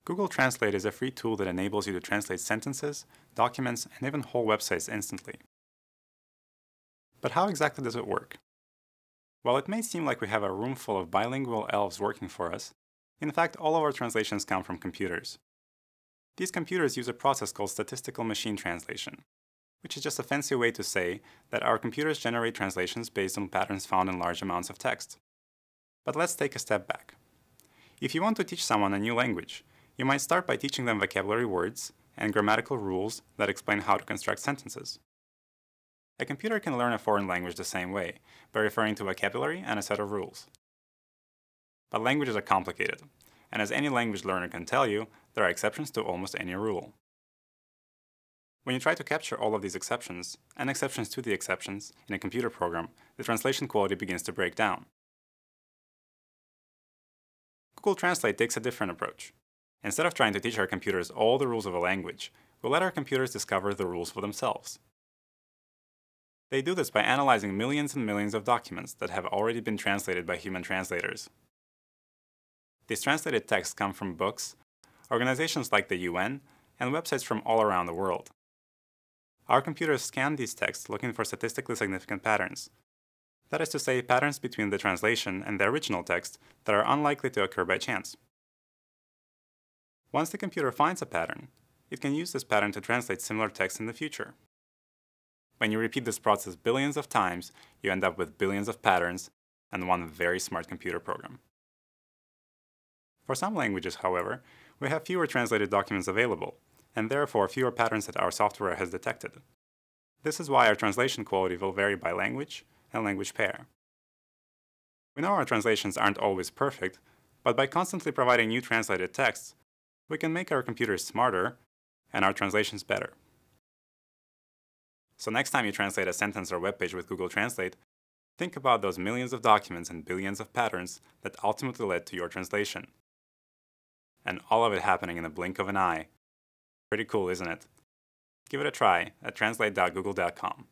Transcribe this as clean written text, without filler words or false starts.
Google Translate is a free tool that enables you to translate sentences, documents, and even whole websites instantly. But how exactly does it work? While it may seem like we have a room full of bilingual elves working for us, in fact all of our translations come from computers. These computers use a process called statistical machine translation, which is just a fancy way to say that our computers generate translations based on patterns found in large amounts of text. But let's take a step back. If you want to teach someone a new language, you might start by teaching them vocabulary words and grammatical rules that explain how to construct sentences. A computer can learn a foreign language the same way, by referring to vocabulary and a set of rules. But languages are complicated, and as any language learner can tell you, there are exceptions to almost any rule. When you try to capture all of these exceptions, and exceptions to the exceptions, in a computer program, the translation quality begins to break down. Google Translate takes a different approach. Instead of trying to teach our computers all the rules of a language, we let our computers discover the rules for themselves. They do this by analyzing millions and millions of documents that have already been translated by human translators. These translated texts come from books, organizations like the UN, and websites from all around the world. Our computers scan these texts looking for statistically significant patterns. That is to say, patterns between the translation and the original text that are unlikely to occur by chance. Once the computer finds a pattern, it can use this pattern to translate similar text in the future. When you repeat this process billions of times, you end up with billions of patterns and one very smart computer program. For some languages, however, we have fewer translated documents available, and therefore fewer patterns that our software has detected. This is why our translation quality will vary by language and language pair. We know our translations aren't always perfect, but by constantly providing new translated texts, we can make our computers smarter and our translations better. So next time you translate a sentence or web page with Google Translate, think about those millions of documents and billions of patterns that ultimately led to your translation. And all of it happening in the blink of an eye. Pretty cool, isn't it? Give it a try at translate.google.com.